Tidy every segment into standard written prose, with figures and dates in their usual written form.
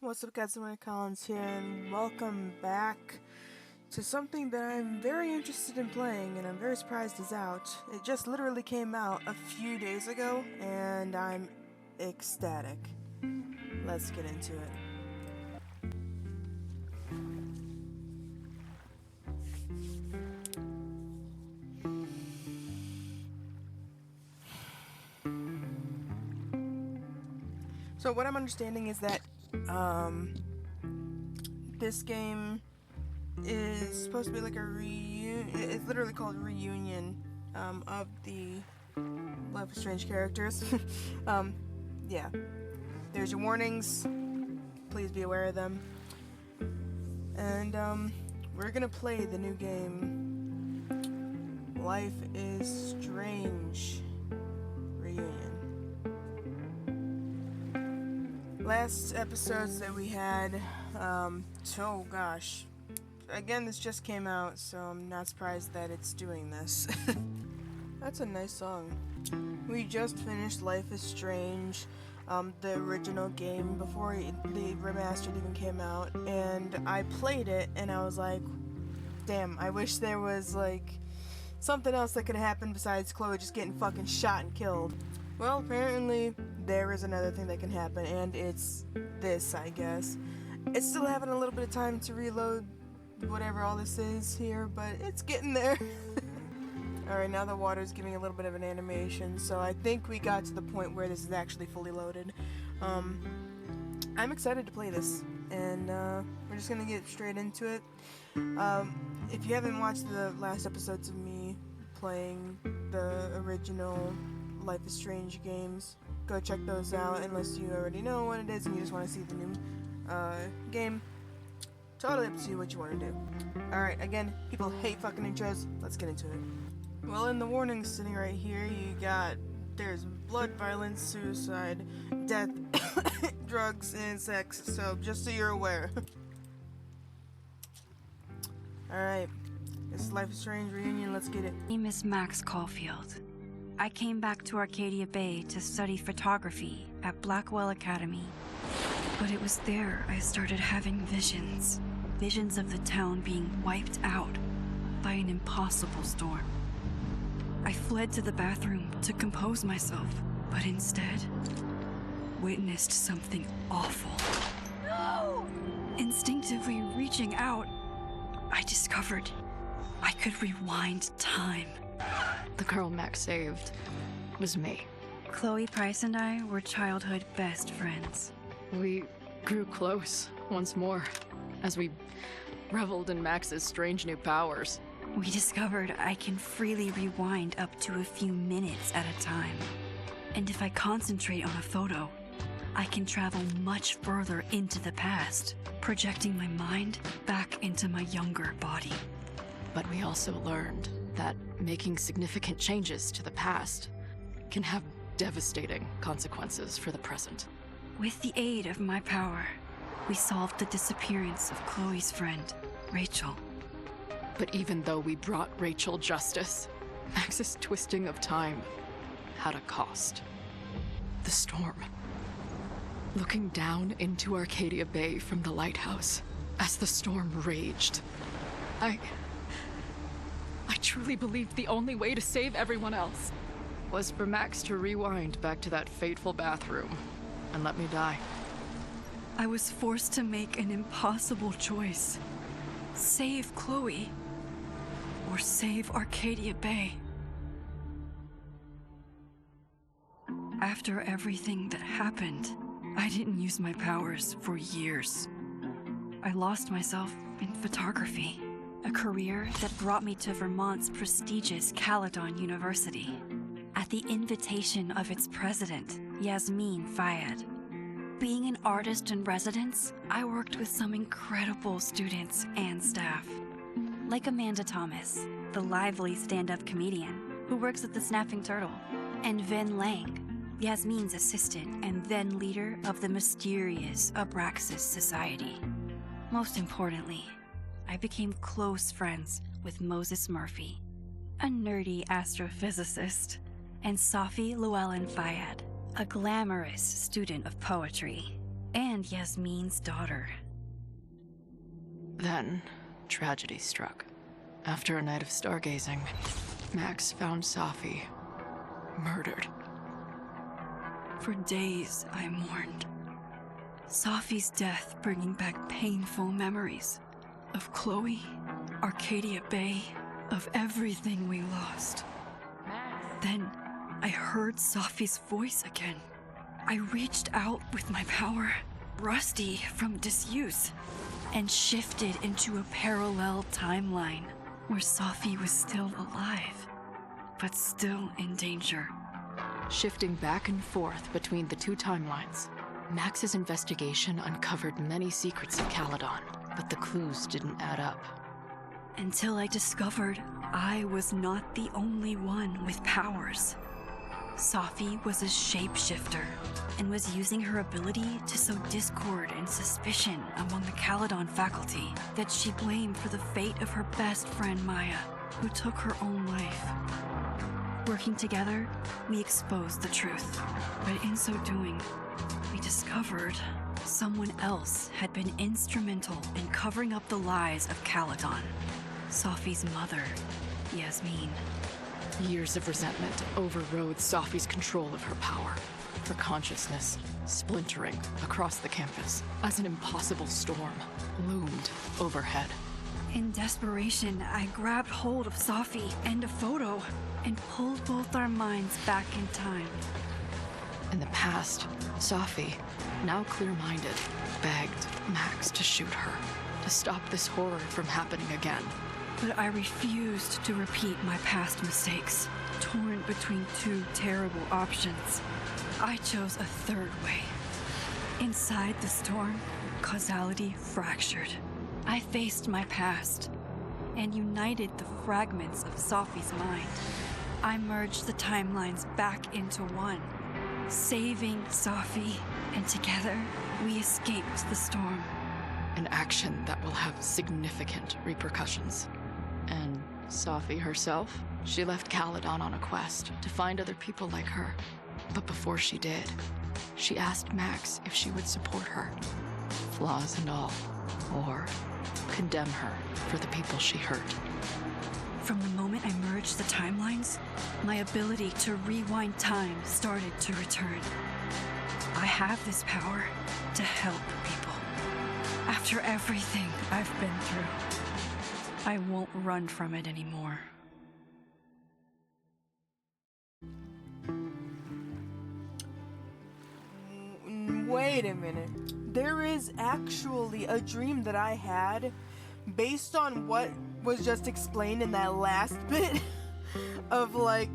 What's up guys, my Collins here, and welcome back to something that I'm very interested in playing, and I'm very surprised is out. It just literally came out a few days ago, and I'm ecstatic. Let's get into it. So what I'm understanding is that, this game is supposed to be like a reunion. It's literally called Reunion, of the Life is Strange characters. Yeah. There's your warnings. Please be aware of them. And, we're gonna play the new game, Life is Strange Reunion. Last episodes that we had, oh gosh. Again, this just came out, so I'm not surprised that it's doing this. That's a nice song. We just finished Life is Strange, the original game, before the remastered even came out, and I played it, and I was like, damn, I wish there was, like, something else that could happen besides Chloe just getting fucking shot and killed. Well, apparently, there is another thing that can happen, and it's this, I guess. It's still having a little bit of time to reload whatever all this is here, but it's getting there. Alright, now the water's giving a little bit of an animation, so I think we got to the point where this is actually fully loaded. I'm excited to play this, and we're just gonna get straight into it. If you haven't watched the last episodes of me playing the original Life is Strange games, go check those out unless you already know what it is and you just want to see the new game. Totally up to you what you want to do. Alright, again, people hate fucking intros. Let's get into it. Well, in the warnings sitting right here, there's blood, violence, suicide, death, drugs, and sex, so just so you're aware. Alright, this is Life is Strange Reunion, let's get it. My name is Max Caulfield. I came back to Arcadia Bay to study photography at Blackwell Academy. But it was there I started having visions. Visions of the town being wiped out by an impossible storm. I fled to the bathroom to compose myself, but instead witnessed something awful. No! Instinctively reaching out, I discovered I could rewind time. The girl Max saved was me. Chloe Price and I were childhood best friends. We grew close once more as we reveled in Max's strange new powers. We discovered I can freely rewind up to a few minutes at a time. And if I concentrate on a photo, I can travel much further into the past, projecting my mind back into my younger body. But we also learned that making significant changes to the past can have devastating consequences for the present. With the aid of my power, we solved the disappearance of Chloe's friend, Rachel. But even though we brought Rachel justice, Max's twisting of time had a cost. The storm. Looking down into Arcadia Bay from the lighthouse as the storm raged, I truly believed the only way to save everyone else was for Max to rewind back to that fateful bathroom and let me die. I was forced to make an impossible choice. Save Chloe, or save Arcadia Bay. After everything that happened, I didn't use my powers for years. I lost myself in photography, a career that brought me to Vermont's prestigious Caledon University, at the invitation of its president, Yasmin Fayed. Being an artist in residence, I worked with some incredible students and staff, like Amanda Thomas, the lively stand-up comedian who works at the Snapping Turtle, and Vin Lang, Yasmin's assistant and then leader of the mysterious Abraxas Society. Most importantly, I became close friends with Moses Murphy, a nerdy astrophysicist, and Safi Llewellyn Fayed, a glamorous student of poetry. and Yasmin's daughter. Then, tragedy struck. After a night of stargazing, Max found Safi murdered. For days, I mourned. Safi's death bringing back painful memories of Chloe, Arcadia Bay, of everything we lost. Then, I heard Safi's voice again. I reached out with my power, rusty from disuse, and shifted into a parallel timeline where Safi was still alive, but still in danger. Shifting back and forth between the two timelines, Max's investigation uncovered many secrets of Caledon, but the clues didn't add up. Until I discovered I was not the only one with powers. Safi was a shapeshifter and was using her ability to sow discord and suspicion among the Caledon faculty that she blamed for the fate of her best friend Maya, who took her own life. Working together, we exposed the truth, but in so doing, we discovered someone else had been instrumental in covering up the lies of Caledon. Safi's mother, Yasmin. Years of resentment overrode Safi's control of her power, her consciousness splintering across the campus as an impossible storm loomed overhead. In desperation, I grabbed hold of Safi and a photo and pulled both our minds back in time. In the past, Safi, now clear-minded, begged Max to shoot her, to stop this horror from happening again. But I refused to repeat my past mistakes, torn between two terrible options. I chose a third way. Inside the storm, causality fractured. I faced my past and united the fragments of Safi's mind. I merged the timelines back into one, saving Safi, and together we escaped the storm. An action that will have significant repercussions. And Safi herself? She left Caledon on a quest to find other people like her. But before she did, she asked Max if she would support her, flaws and all, or condemn her for the people she hurt. From the moment I merged the timelines, my ability to rewind time started to return. I have this power to help people. After everything I've been through, I won't run from it anymore. Wait a minute. There is actually a dream that I had based on what was just explained in that last bit of like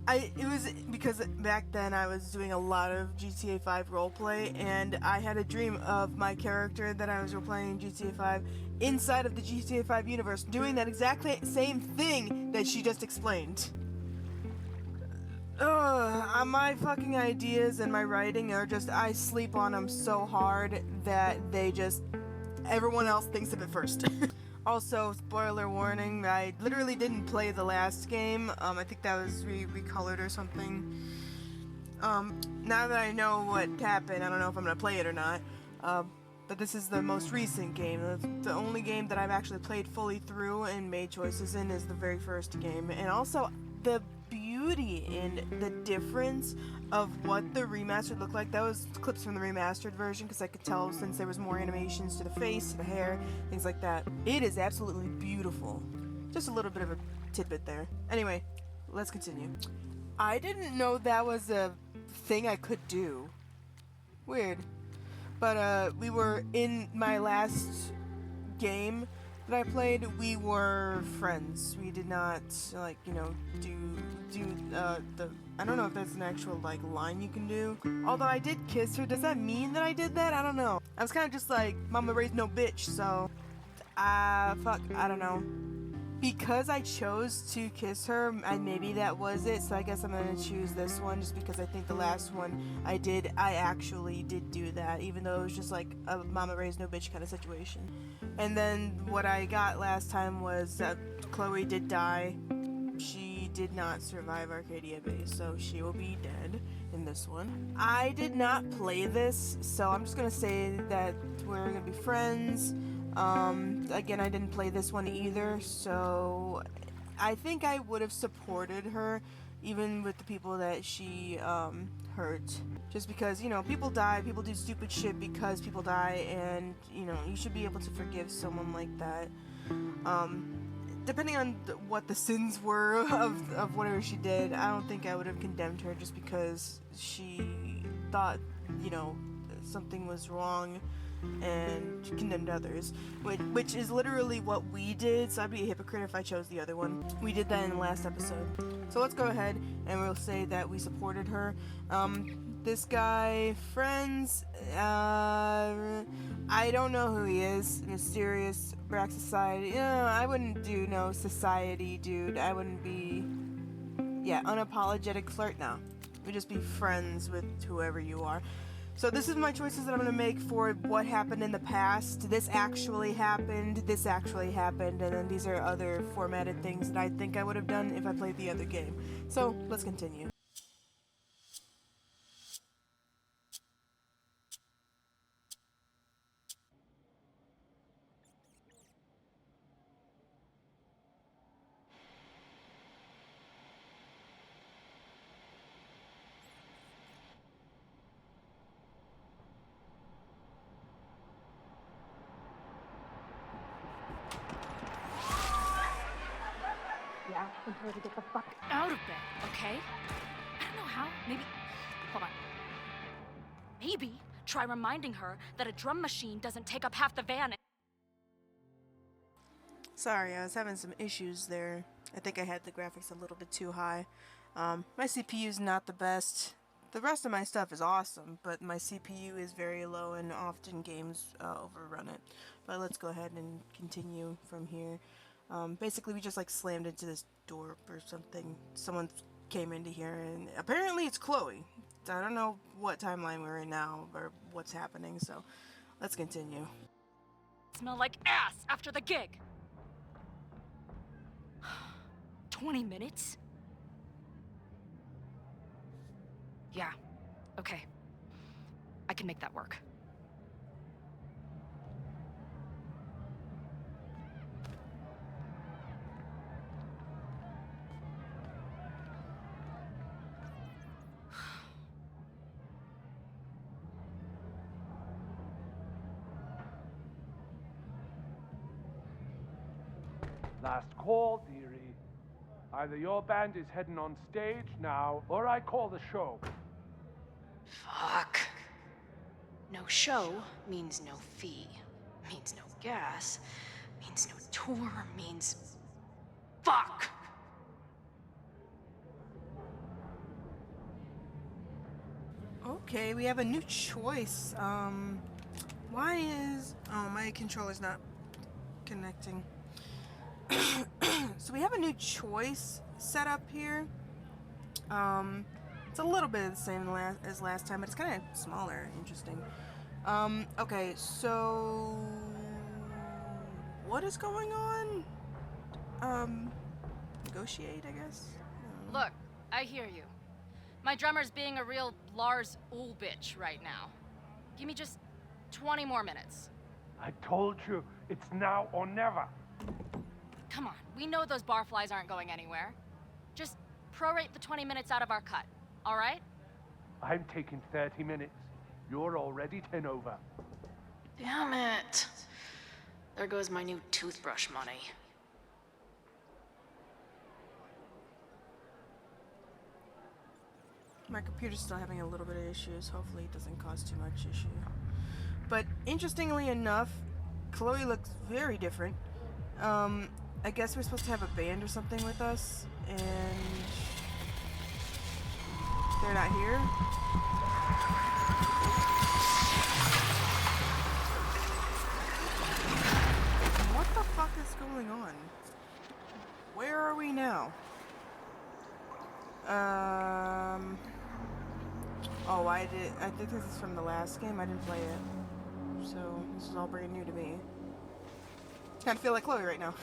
it was because back then I was doing a lot of GTA 5 roleplay, and I had a dream of my character that I was roleplaying in GTA 5 inside of the GTA 5 universe doing that exactly same thing that she just explained. My fucking ideas and my writing are just, I sleep on them so hard that everyone else thinks of it first. Also, spoiler warning, I literally didn't play the last game. I think that was recolored or something. Now that I know what happened, I don't know if I'm gonna play it or not. But this is the most recent game. The only game that I've actually played fully through and made choices in is the very first game. And also, the beauty in the difference of what the remastered looked like. That was clips from the remastered version, because I could tell since there was more animations to the face, to the hair, things like that. It is absolutely beautiful. Just a little bit of a tidbit there. Anyway, let's continue. I didn't know that was a thing I could do. Weird. But we were in my last game that I played, we were friends. We did not, like, you know, do the, I don't know if that's an actual, like, line you can do. Although I did kiss her. Does that mean that I did that? I don't know. I was kind of just like, mama raised no bitch, so, fuck, I don't know. Because I chose to kiss her, and maybe that was it, so I guess I'm gonna choose this one, just because I think the last one I actually did do that, even though it was just like a mama raised no bitch kind of situation. And then what I got last time was that Chloe did die. She did not survive Arcadia Bay, so she will be dead. in this one. I did not play this, so I'm just gonna say that we're gonna be friends. Again, I didn't play this one either, so I think I would have supported her even with the people that she hurt. Just because, you know, people die, people do stupid shit because people die, and, you know, you should be able to forgive someone like that. Depending on what the sins were of whatever she did, I don't think I would have condemned her just because she thought, you know, something was wrong and condemned others, which is literally what we did, so I'd be a hypocrite if I chose the other one. We did that in the last episode. So let's go ahead and we'll say that we supported her. This guy, friends, I don't know who he is. Mysterious Brack Society. I wouldn't do no society, dude. I wouldn't be, unapologetic flirt now. We'd just be friends with whoever you are. So this is my choices that I'm going to make for what happened in the past. This actually happened, and then these are other formatted things that I think I would have done if I played the other game. So let's continue. Yeah, tell her to get the fuck out of bed, okay? I don't know how. Maybe. Hold on. Maybe try reminding her that a drum machine doesn't take up half the van. Sorry, I was having some issues there. I think I had the graphics a little bit too high. My CPU's not the best. The rest of my stuff is awesome, but my CPU is very low and often games overrun it. But let's go ahead and continue from here. Basically, we just like slammed into this door or something. Someone came into here, and apparently it's Chloe. I don't know what timeline we're in now or what's happening, so let's continue. Smell like ass after the gig. 20 minutes? Yeah, okay. I can make that work. Last call, dearie. Either your band is heading on stage now, or I call the show. Fuck. No show means no fee. Means no gas. Means no tour. Means... Fuck! Okay, we have a new choice. Why is... Oh, my controller's not connecting. So we have a new choice set up here. It's a little bit the same as last time, but it's kind of smaller. Interesting. Okay, so... What is going on? Negotiate, I guess? Look, I hear you. My drummer's being a real Lars Ulbitch right now. Give me just 20 more minutes. I told you, it's now or never. Come on, we know those barflies aren't going anywhere. Just prorate the 20 minutes out of our cut, all right? I'm taking 30 minutes. You're already 10 over. Damn it. There goes my new toothbrush money. My computer's still having a little bit of issues. Hopefully it doesn't cause too much issue. But interestingly enough, Chloe looks very different. I guess we're supposed to have a band or something with us, and they're not here. What the fuck is going on? Where are we now? Oh, I think this is from the last game. I didn't play it. So, this is all brand new to me. Kind of feel like Chloe right now.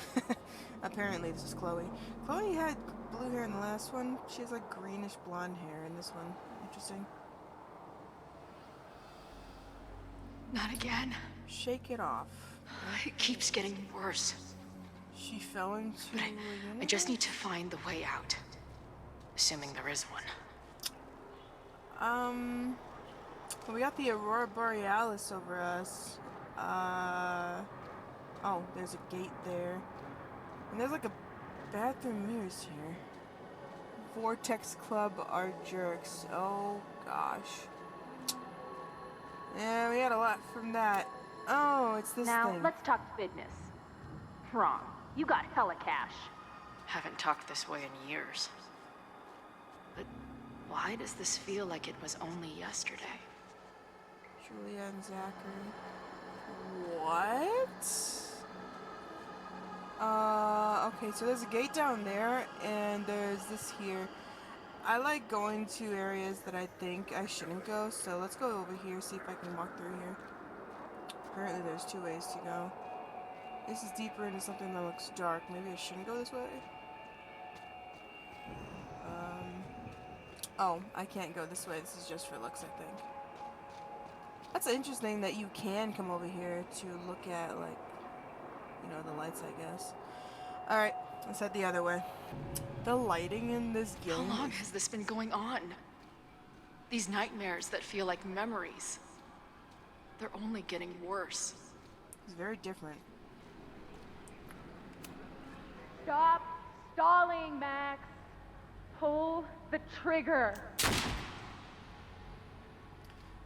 Apparently, this is Chloe. Chloe had blue hair in the last one. She has like greenish blonde hair in this one. interesting. Not again. Shake it off. It keeps getting worse. She fell into But a I just universe? need to find the way out. Assuming there is one. Well, we got the Aurora Borealis over us. Oh, there's a gate there. And there's like a bathroom mirrors here. Vortex Club are jerks. Oh, gosh. Yeah, we had a lot from that. Oh, it's this Now, thing. let's talk business. Wrong. You got hella cash. Haven't talked this way in years. But why does this feel like it was only yesterday? Julia and Zachary. What? Okay, so there's a gate down there, and there's this here. I like going to areas that I think I shouldn't go, so let's go over here, see if I can walk through here. Apparently there's 2 ways to go. This is deeper into something that looks dark. Maybe I shouldn't go this way? Oh, I can't go this way. This is just for looks, I think. That's interesting that you can come over here to look at, like, you know, the lights, I guess. Alright, let's head the other way. The lighting in this game. How long has this been going on? These nightmares that feel like memories. They're only getting worse. It's very different. Stop stalling, Max. Pull the trigger.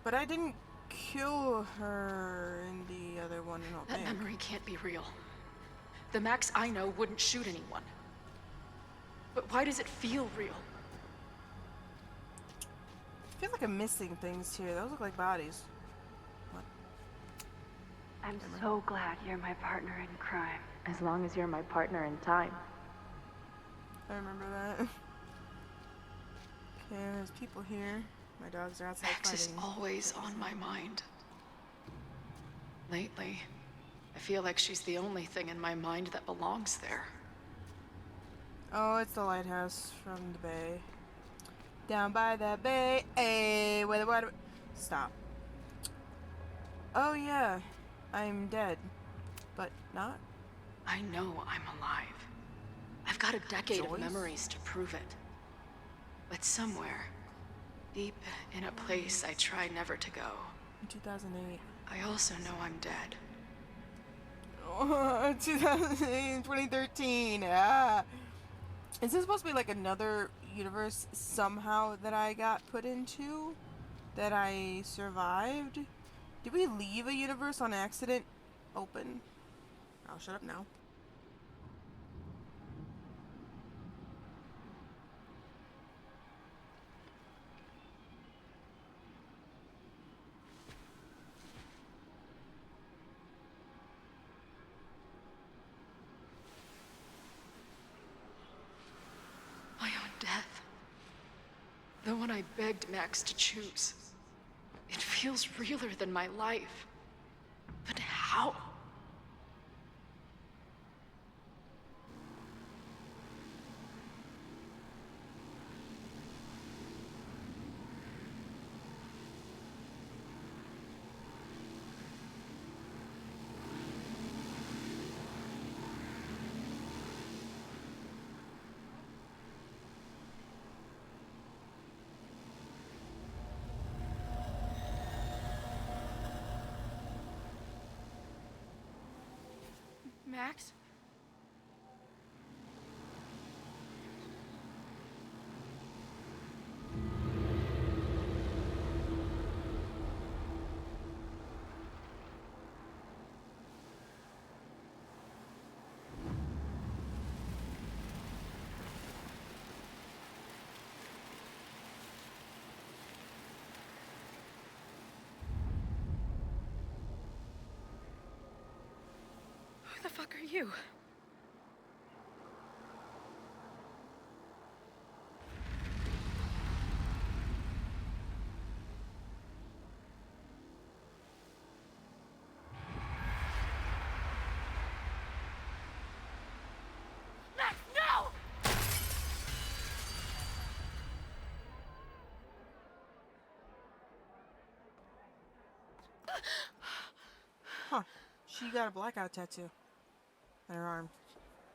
But I didn't kill her in the other one, I don't That think. memory can't be real. The Max I know wouldn't shoot anyone. But why does it feel real? I feel like I'm missing things here. Those look like bodies. What? I'm so glad you're my partner in crime. As long as you're my partner in time. I remember that. Okay, there's people here. My dogs are outside Max is fighting. always on my mind. Lately, I feel like she's the only thing in my mind that belongs there. Oh, it's the lighthouse from the bay. Down by the bay, hey, where the water... Stop. Oh yeah, I'm dead. But not? I know I'm alive. I've got a decade of Joyce? memories to prove it. But somewhere, deep in a place I try never to go, In 2008. I also know I'm dead. Oh, 2008, 2013. Ah. Is this supposed to be like another universe somehow that I got put into? That I survived? Did we leave a universe on accident? Open. I'll shut up now. My own death. The one I begged Max to choose. It feels realer than my life. But how? Max? Who the fuck are you? Max, no! Huh. She got a blackout tattoo on her arm.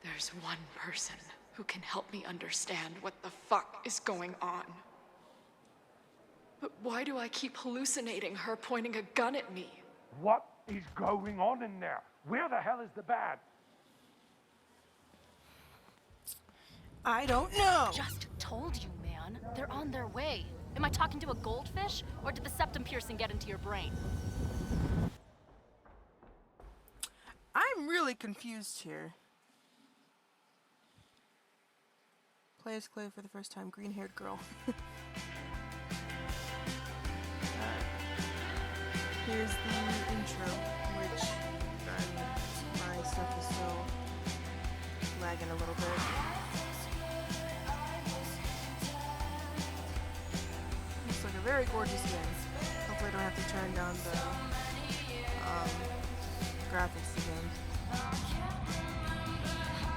There's one person who can help me understand what the fuck is going on. But why do I keep hallucinating her pointing a gun at me? What is going on in there? Where the hell is the bad? I don't know. Just told you, man. They're on their way. Am I talking to a goldfish, or did the septum piercing get into your brain? I'm really confused here. Play as Clay for the first time. Green-haired girl. Here's the intro, which my stuff is still lagging a little bit. Looks like a very gorgeous game. Hopefully I don't have to turn down the graphics again.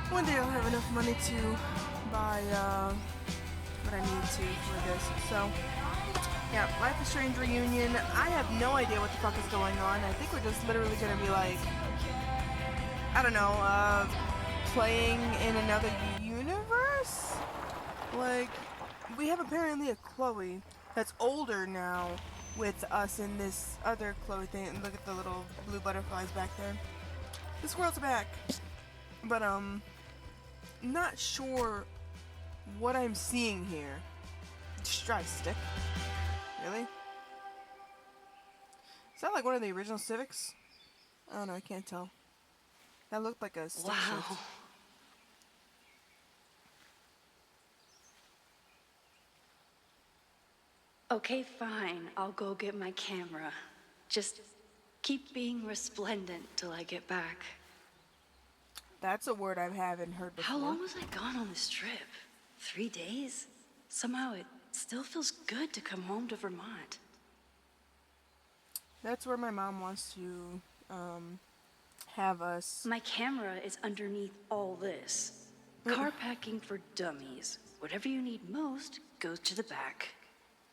One day I'll have enough money to buy what I need to for this. So, yeah, Life is Strange Reunion. I have no idea what the fuck is going on. I think we're just literally gonna be like, I don't know, playing in another universe? Like, we have apparently a Chloe that's older now with us in this other Chloe thing. And look at the little blue butterflies back there. This world's back. But, not sure what I'm seeing here. Just try a stick. Really? Is that like one of the original Civics? I don't know, I can't tell. That looked like a stick shift. Okay, fine. I'll go get my camera. Just keep being resplendent till I get back. That's a word I haven't heard before. How long was I gone on this trip? 3 days? Somehow it still feels good to come home to Vermont. That's where my mom wants to have us. My camera is underneath all this. Car packing for dummies. Whatever you need most goes to the back.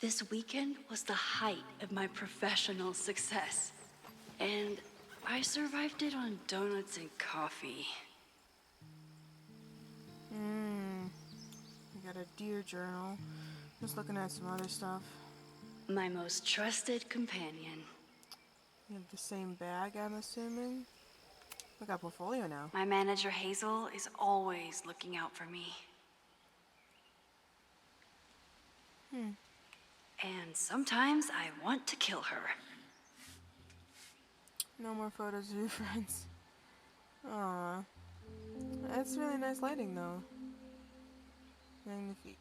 This weekend was the height of my professional success. And I survived it on donuts and coffee. We got a deer journal. Just looking at some other stuff. My most trusted companion. You have the same bag, I'm assuming. We got a portfolio now. My manager Hazel is always looking out for me. And sometimes I want to kill her. No more photos of your friends. Aww. That's really nice lighting, though. Magnifique.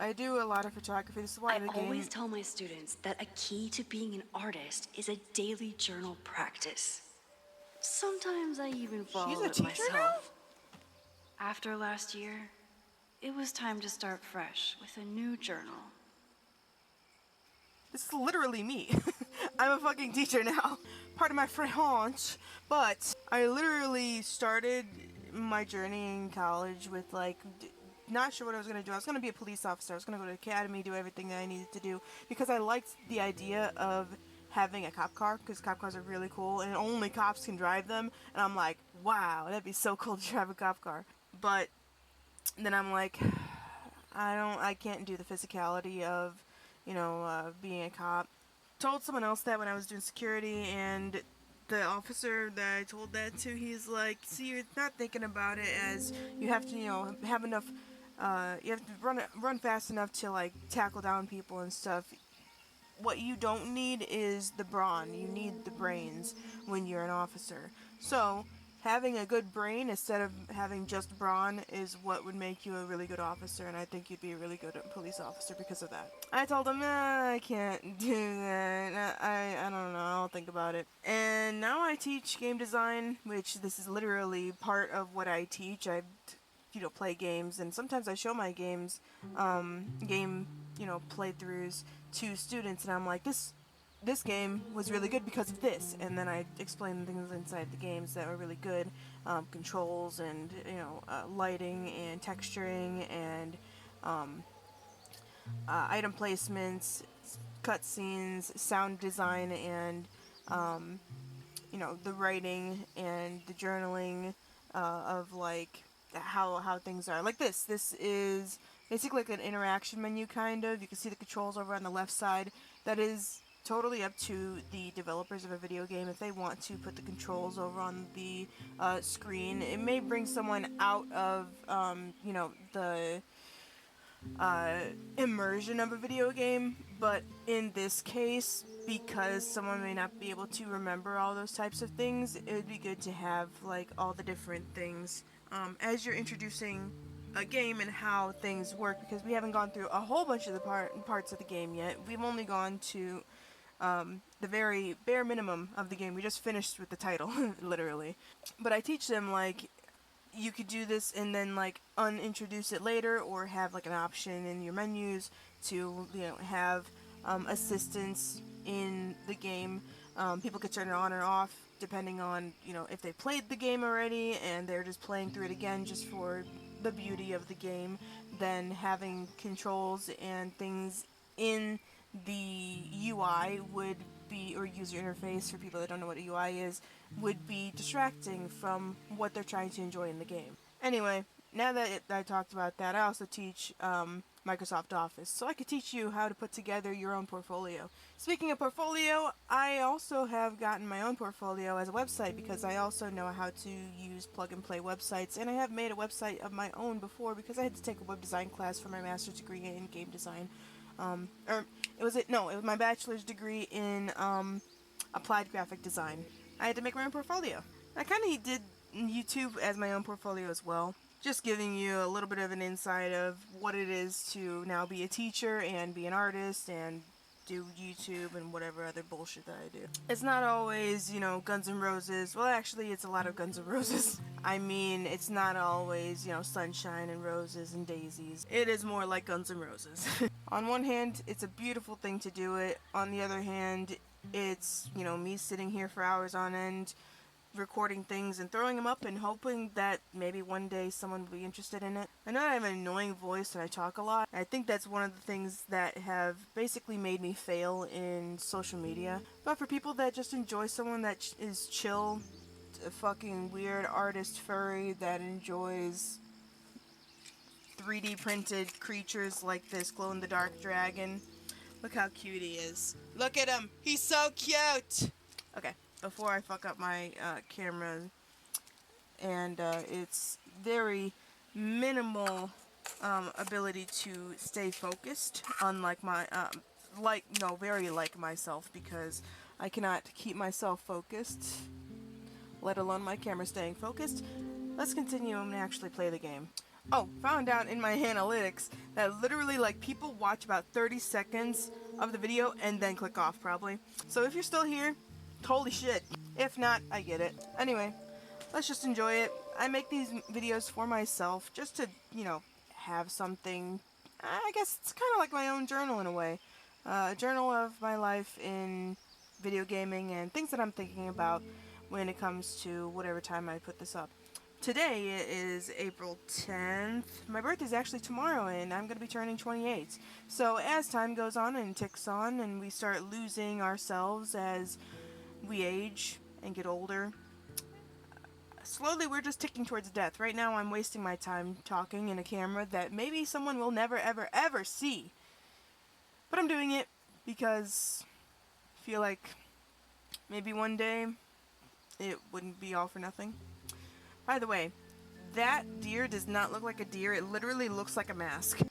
I do a lot of photography. This is why the game... I always tell my students that a key to being an artist is a daily journal practice. Sometimes I even follow She's a it teacher myself. After last year, it was time to start fresh with a new journal. This is literally me. I'm a fucking teacher now. Part of my French. But I literally started my journey in college with like... not sure what I was going to do. I was going to be a police officer. I was going to go to the academy, do everything that I needed to do. Because I liked the idea of having a cop car. Because cop cars are really cool. And only cops can drive them. And I'm like, wow, that'd be so cool to drive a cop car. But then I'm like, I can't do the physicality of, being a cop. Told someone else that when I was doing security, and the officer that I told that to, he's like, see, you're not thinking about it as you have to, have enough, you have to run fast enough to, like, tackle down people and stuff. What you don't need is the brawn. You need the brains when you're an officer. So, having a good brain instead of having just brawn is what would make you a really good officer, and I think you'd be a really good police officer because of that. I told him, I can't do that. I don't know. I'll think about it. And now I teach game design, which this is literally part of what I teach. I, play games, and sometimes I show my games, game, playthroughs to students, and I'm like, this game was really good because of this, and then I explain things inside the games that were really good, controls and lighting and texturing and item placements, cutscenes, sound design, and you know, the writing and the journaling of like how things are. Like this. This is basically like an interaction menu kind of. You can see the controls over on the left side. That is totally up to the developers of a video game if they want to put the controls over on the screen. It may bring someone out of you know, the immersion of a video game, but in this case, because someone may not be able to remember all those types of things, it would be good to have like all the different things as you're introducing a game and how things work, because we haven't gone through a whole bunch of the parts of the game yet. We've only gone to the very bare minimum of the game. We just finished with the title, literally. But I teach them like you could do this and then like unintroduce it later, or have like an option in your menus to, you know, have assistance in the game. People could turn it on or off depending on, you know, if they played the game already and they're just playing through it again just for the beauty of the game. Then having controls and things in the UI would be, or user interface for people that don't know what a UI is, would be distracting from what they're trying to enjoy in the game. Anyway, now that I talked about that, I also teach Microsoft Office, so I could teach you how to put together your own portfolio. Speaking of portfolio, I also have gotten my own portfolio as a website, because I also know how to use plug-and-play websites, and I have made a website of my own before because I had to take a web design class for my master's degree in game design. It was my bachelor's degree in applied graphic design. I had to make my own portfolio. I kind of did YouTube as my own portfolio as well, just giving you a little bit of an insight of what it is to now be a teacher and be an artist and do YouTube and whatever other bullshit that I do. It's not always, you know, Guns N' Roses. Well, actually, it's a lot of Guns N' Roses. I mean, it's not always, you know, sunshine and roses and daisies. It is more like Guns N' Roses. On one hand, it's a beautiful thing to do it. On the other hand, it's, you know, me sitting here for hours on end, recording things and throwing them up and hoping that maybe one day someone will be interested in it. I know I have an annoying voice and I talk a lot. I think that's one of the things that have basically made me fail in social media. But for people that just enjoy someone that is chill, a fucking weird artist furry that enjoys 3D printed creatures like this glow-in-the-dark dragon. Look how cute he is. Look at him! He's so cute! Okay, before I fuck up my camera, and it's very minimal ability to stay focused, unlike my, very like myself, because I cannot keep myself focused, let alone my camera staying focused. Let's continue and actually play the game. Oh, found out in my analytics that literally, like, people watch about 30 seconds of the video and then click off, probably. So if you're still here, holy shit. If not, I get it. Anyway, let's just enjoy it. I make these videos for myself, just to, you know, have something. I guess it's kind of like my own journal in a way. A journal of my life in video gaming and things that I'm thinking about when it comes to whatever time I put this up. Today is April 10th. My birthday is actually tomorrow, and I'm going to be turning 28. So as time goes on and ticks on and we start losing ourselves as we age and get older, slowly we're just ticking towards death. Right now I'm wasting my time talking in a camera that maybe someone will never ever ever see. But I'm doing it because I feel like maybe one day it wouldn't be all for nothing. By the way, that deer does not look like a deer. It literally looks like a mask.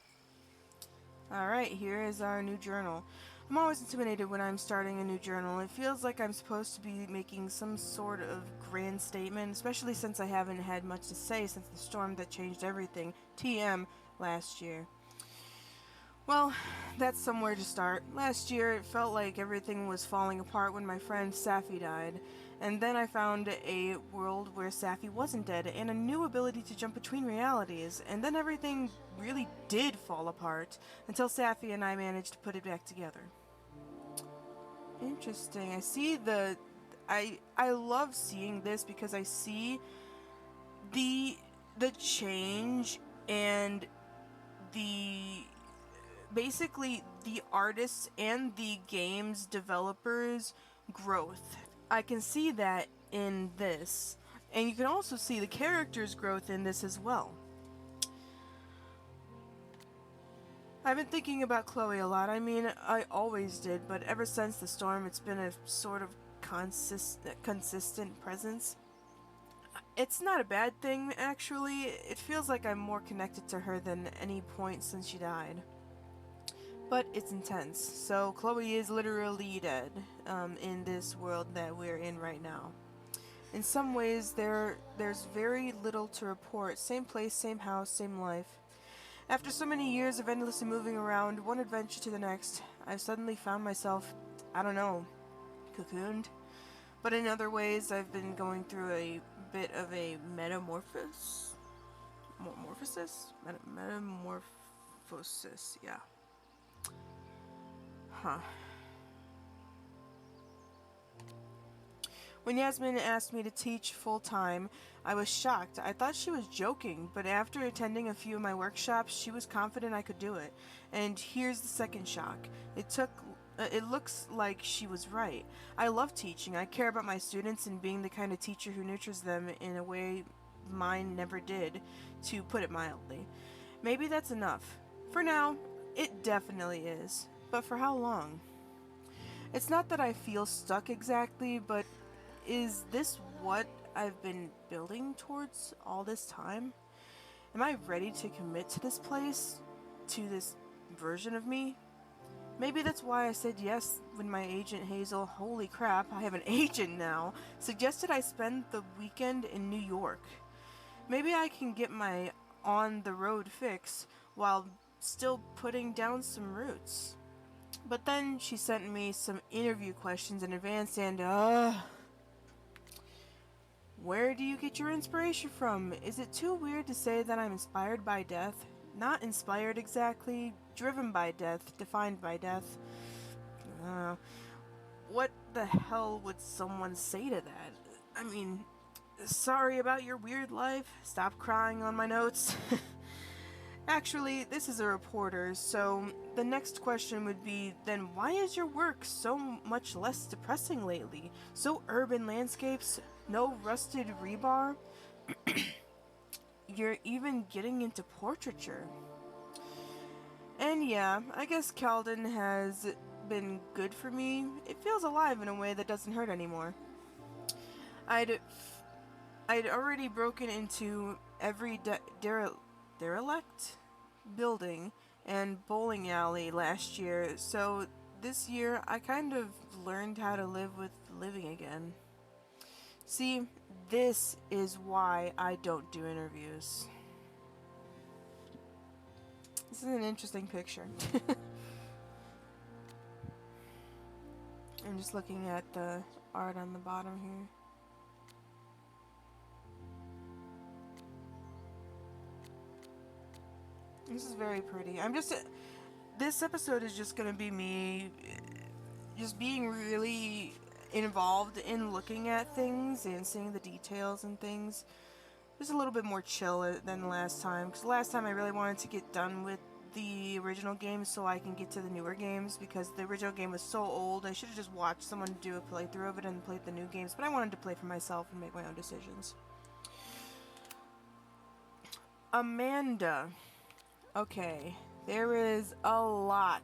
Alright, here is our new journal. I'm always intimidated when I'm starting a new journal. It feels like I'm supposed to be making some sort of grand statement, especially since I haven't had much to say since the storm that changed everything, TM, last year. Well, that's somewhere to start. Last year, it felt like everything was falling apart when my friend Safi died. And then I found a world where Safi wasn't dead and a new ability to jump between realities. And then everything really did fall apart until Safi and I managed to put it back together. Interesting. I see I love seeing this because I see the change and the basically the artists and the game's developers' growth. I can see that in this, and you can also see the characters' growth in this as well. I've been thinking about Chloe a lot. I mean, I always did, but ever since the storm, it's been a sort of consistent presence. It's not a bad thing, actually. It feels like I'm more connected to her than any point since she died. But it's intense. So Chloe is literally dead in this world that we're in right now. In some ways, there's very little to report. Same place, same house, same life. After so many years of endlessly moving around, one adventure to the next, I've suddenly found myself, I don't know, cocooned. But in other ways, I've been going through a bit of a metamorphosis, yeah. Huh. When Yasmin asked me to teach full-time, I was shocked. I thought she was joking, but after attending a few of my workshops, she was confident I could do it. And here's the second shock. It looks like she was right. I love teaching. I care about my students and being the kind of teacher who nurtures them in a way mine never did, to put it mildly. Maybe that's enough. For now, it definitely is. But for how long? It's not that I feel stuck exactly, but is this what I've been building towards all this time? Am I ready to commit to this place? To this version of me? Maybe that's why I said yes when my agent Hazel, holy crap, I have an agent now, suggested I spend the weekend in New York. Maybe I can get my on-the-road fix while still putting down some roots. But then she sent me some interview questions in advance and, where do you get your inspiration from? Is it too weird to say that I'm inspired by death? Not inspired exactly, driven by death, defined by death. What the hell would someone say to that? I mean, sorry about your weird life. Stop crying on my notes. Actually, this is a reporter, so the next question would be, then why is your work so much less depressing lately? So urban landscapes, no rusted rebar? You're even getting into portraiture. And yeah, I guess Calden has been good for me. It feels alive in a way that doesn't hurt anymore. I'd already broken into every derelict building and bowling alley last year, so this year I kind of learned how to live with living again. See, this is why I don't do interviews. This is an interesting picture. I'm just looking at the art on the bottom here. This is very pretty. This episode is just gonna be me just being really involved in looking at things and seeing the details and things. Just a little bit more chill than last time, because last time I really wanted to get done with the original game so I can get to the newer games, because the original game was so old. I should have just watched someone do a playthrough of it and played the new games, but I wanted to play for myself and make my own decisions. Amanda. Okay, there is a lot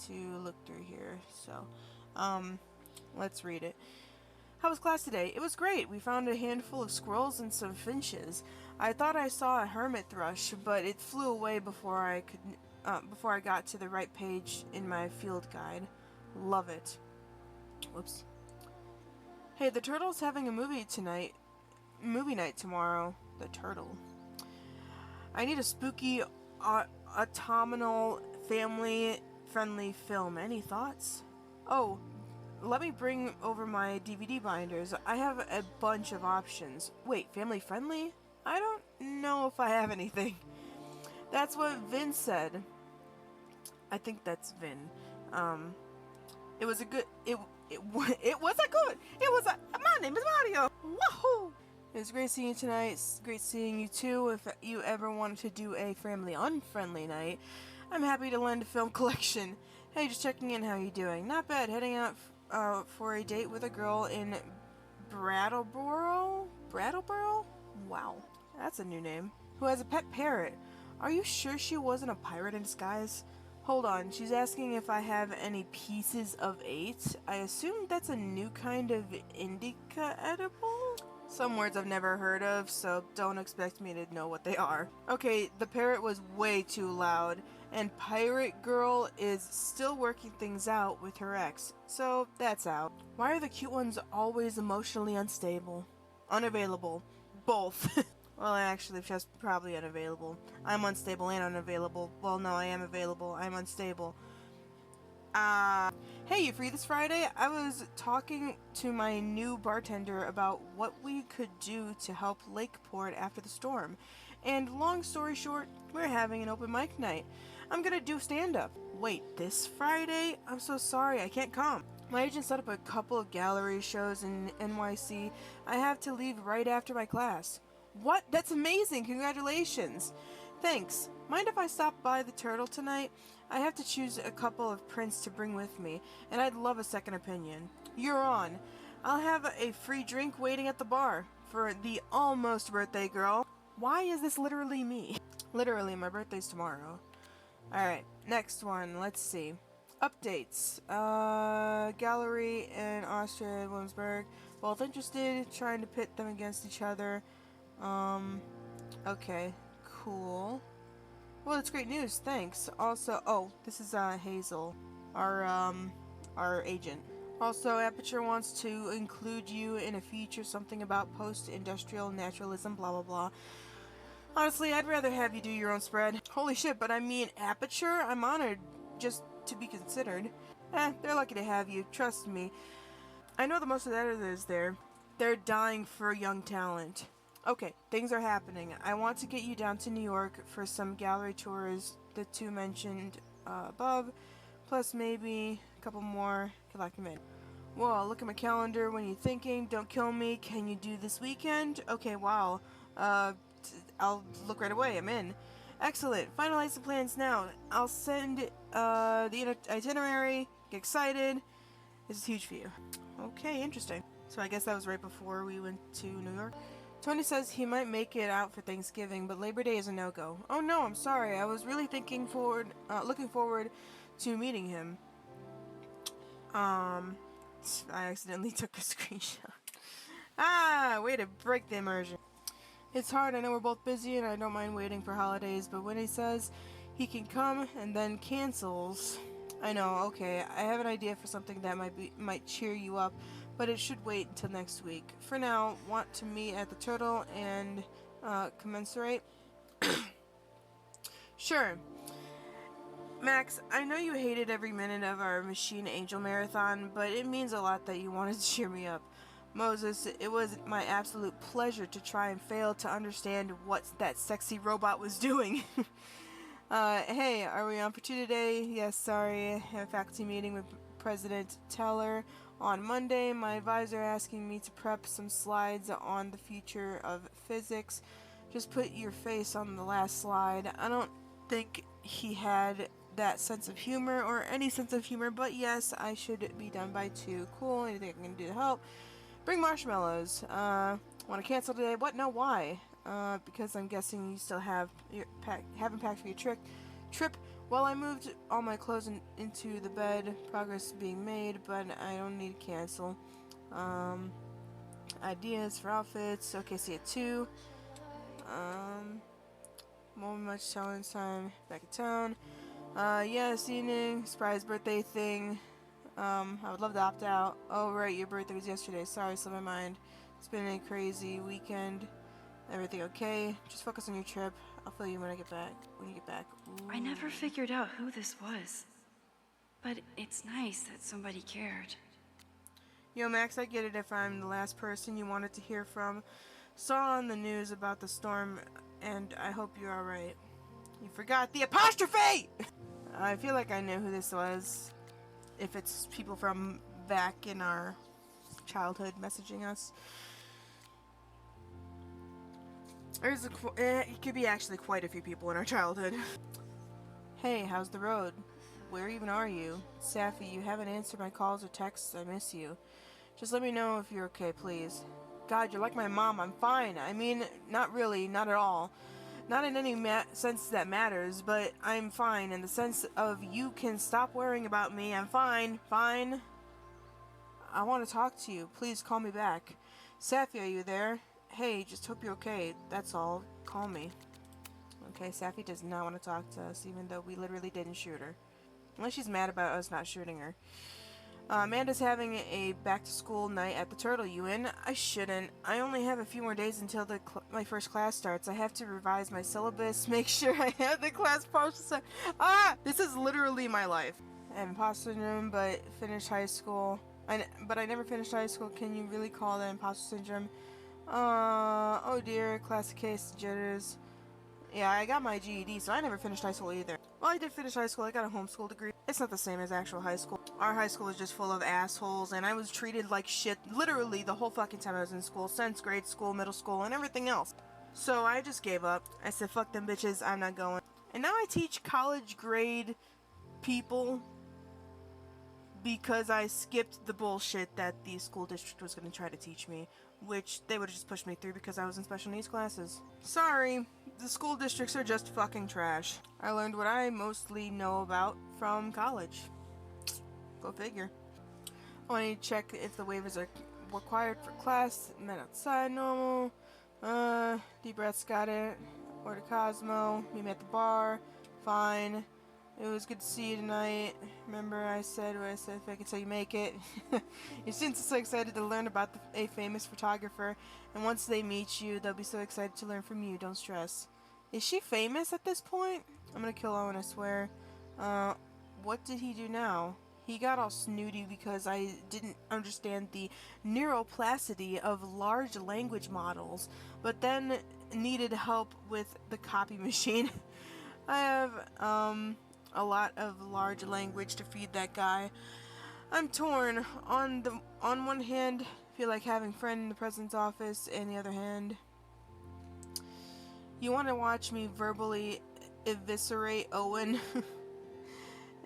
to look through here, so let's read it. How was class today? It was great. We found a handful of squirrels and some finches. I thought I saw a hermit thrush, but it flew away before I got to the right page in my field guide. Love it. Whoops. Hey, the Turtle's having a movie night tomorrow. The Turtle. I need a spooky autumnal family-friendly film. Any thoughts? Oh, let me bring over my DVD binders. I have a bunch of options. Wait, family-friendly? I don't know if I have anything. That's what Vin said. I think that's Vin. It was a good. My name is Mario. Woohoo! It was great seeing you tonight. It's great seeing you too. If you ever wanted to do a family unfriendly night, I'm happy to lend a film collection. Hey, just checking in, how you doing? Not bad, heading out for a date with a girl in Brattleboro? Brattleboro? Wow, that's a new name. Who has a pet parrot. Are you sure she wasn't a pirate in disguise? Hold on, she's asking if I have any pieces of 8. I assume that's a new kind of indica edible? Some words I've never heard of, so don't expect me to know what they are. Okay, the parrot was way too loud, and Pirate Girl is still working things out with her ex, so that's out. Why are the cute ones always emotionally unstable? Unavailable. Both. Well, actually, just probably unavailable. I'm unstable and unavailable. Well, no, I am available. I'm unstable. Hey, you free this Friday? I was talking to my new bartender about what we could do to help Lakeport after the storm. And long story short, we're having an open mic night. I'm gonna do stand-up. Wait, this Friday? I'm so sorry, I can't come. My agent set up a couple of gallery shows in NYC. I have to leave right after my class. What? That's amazing! Congratulations! Thanks. Mind if I stop by the Turtle tonight? I have to choose a couple of prints to bring with me, and I'd love a second opinion. You're on. I'll have a free drink waiting at the bar for the almost birthday girl. Why is this literally me? Literally, my birthday's tomorrow. Alright, next one. Let's see. Updates. Gallery in Austria, Williamsburg. Both interested, trying to pit them against each other. Okay, cool. Well, that's great news, thanks. Also, oh, this is Hazel, our agent. Also, Aperture wants to include you in a feature, something about post-industrial naturalism, blah blah blah. Honestly, I'd rather have you do your own spread. Holy shit, but I mean Aperture? I'm honored just to be considered. They're lucky to have you, trust me. I know the most of the editors there. They're dying for young talent. Okay, things are happening. I want to get you down to New York for some gallery tours, the 2 mentioned above, plus maybe a couple more. Could lock them in. Well, look at my calendar when you're thinking. Don't kill me. Can you do this weekend? Okay, wow. I'll look right away. I'm in. Excellent. Finalize the plans now. I'll send the itinerary. Get excited. This is huge for you. Okay, interesting. So I guess that was right before we went to New York. Tony says he might make it out for Thanksgiving, but Labor Day is a no-go. Oh no, I'm sorry. I was really looking forward to meeting him. I accidentally took a screenshot. Way to break the immersion. It's hard, I know we're both busy and I don't mind waiting for holidays, but when he says he can come and then cancels... I know, okay, I have an idea for something that might cheer you up, but it should wait until next week. For now, want to meet at the Turtle and commensurate? Sure. Max, I know you hated every minute of our Machine Angel marathon, but it means a lot that you wanted to cheer me up. Moses, it was my absolute pleasure to try and fail to understand what that sexy robot was doing. Hey, are we on for 2 today? Yes, sorry, I have a faculty meeting with President Teller on Monday. My advisor asking me to prep some slides on the future of physics. Just put your face on the last slide. I don't think he had that sense of humor or any sense of humor, but yes, I should be done by 2. Cool, anything I can do to help? Bring marshmallows. Want to cancel today? What? No, why? Because I'm guessing you still haven't packed for your trip. Well, I moved all my clothes into the bed. Progress being made, but I don't need to cancel. Ideas for outfits. Okay, see you at 2. More much challenge time. Back in town. Yeah, this evening. Surprise birthday thing. I would love to opt out. Oh, right, your birthday was yesterday. Sorry, slipped my mind. It's been a crazy weekend. Everything okay? Just focus on your trip. I'll fill you when you get back. Ooh. I never figured out who this was. But it's nice that somebody cared. Yo, Max, I get it if I'm the last person you wanted to hear from. Saw on the news about the storm, and I hope you're alright. You forgot the apostrophe! I feel like I knew who this was. If it's people from back in our childhood messaging us. It could be actually quite a few people in our childhood. Hey, how's the road? Where even are you? Safi, you haven't answered my calls or texts. I miss you. Just let me know if you're okay, please. God, you're like my mom. I'm fine. I mean, not really, not at all. Not in any sense that matters, but I'm fine in the sense of you can stop worrying about me. I'm fine. Fine. I want to talk to you. Please call me back. Safi, are you there? Hey, just hope you're okay. That's all. Call me. Okay, Safi does not want to talk to us, even though we literally didn't shoot her. Unless she's mad about us not shooting her. Amanda's having a back-to-school night at the Turtle. You in? I shouldn't. I only have a few more days until my first class starts. I have to revise my syllabus, make sure I have the class partial. This is literally my life. I have imposter syndrome, but finished high school. But I never finished high school. Can you really call that imposter syndrome? Oh dear, classic case jitters. Yeah, I got my GED, so I never finished high school either. Well, I did finish high school. I got a homeschool degree. It's not the same as actual high school. Our high school was just full of assholes, and I was treated like shit literally the whole fucking time I was in school, since grade school, middle school, and everything else. So I just gave up. I said, fuck them bitches, I'm not going. And now I teach college grade people because I skipped the bullshit that the school district was going to try to teach me, which they would have just pushed me through because I was in special needs classes. Sorry, the school districts are just fucking trash. I learned what I mostly know about from college. Go figure. I need to check if the waivers are required for class. Met outside normal. Deep breaths, got it. Order Cosmo. Meet me at the bar. Fine. It was good to see you tonight. Remember I said what I said, fake it till you make it. Your students are so excited to learn about a famous photographer, and once they meet you, they'll be so excited to learn from you. Don't stress. Is she famous at this point? I'm gonna kill Owen, I swear. What did he do now? He got all snooty because I didn't understand the neuroplasticity of large language models, but then needed help with the copy machine. I have, a lot of large language to feed that guy. I'm torn. On one hand, feel like having a friend in the president's office, and the other hand, you want to watch me verbally eviscerate Owen?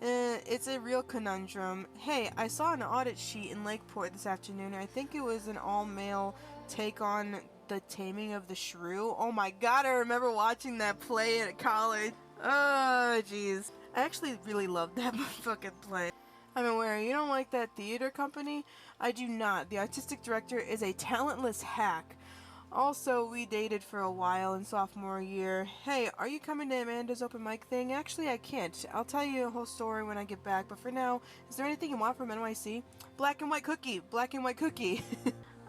It's a real conundrum. Hey, I saw an audit sheet in Lakeport this afternoon. I think it was an all-male take on The Taming of the Shrew. Oh my god, I remember watching that play at college. Oh, jeez. I actually really loved that fucking play. I'm aware you don't like that theater company. I do not. The artistic director is a talentless hack. Also, we dated for a while in sophomore year. Hey, are you coming to Amanda's open mic thing? Actually, I can't. I'll tell you a whole story when I get back, but for now, is there anything you want from NYC? Black and white cookie. Black and white cookie.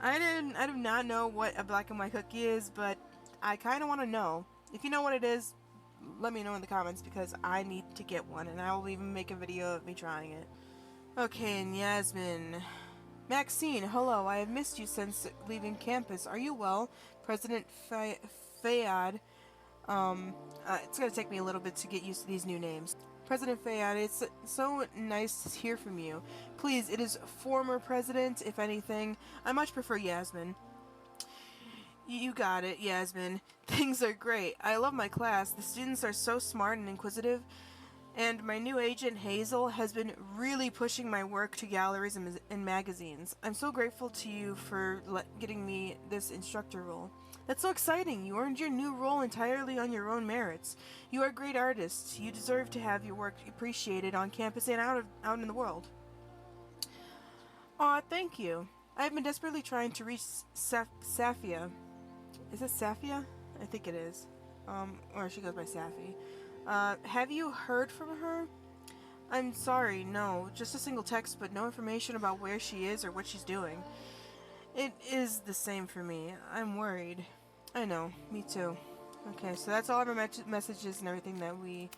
I do not know what a black and white cookie is, but I kind of want to know. If you know what it is, let me know in the comments because I need to get one, and I will even make a video of me trying it. Okay, and Yasmin. Maxine, hello. I have missed you since leaving campus. Are you well? President Fayad. It's gonna take me a little bit to get used to these new names. President Fayad, it's so nice to hear from you. Please, it is former president, if anything. I much prefer Yasmin. You got it, Yasmin. Things are great. I love my class. The students are so smart and inquisitive. And my new agent, Hazel, has been really pushing my work to galleries and magazines. I'm so grateful to you for getting me this instructor role. That's so exciting. You earned your new role entirely on your own merits. You are a great artist. You deserve to have your work appreciated on campus and out in the world. Aw, thank you. I have been desperately trying to reach Safia. Is it Safia? I think it is. Or she goes by Safi. Have you heard from her? I'm sorry, no. Just a single text, but no information about where she is or what she's doing. It is the same for me. I'm worried. I know, me too. Okay, so that's all of our messages and everything that we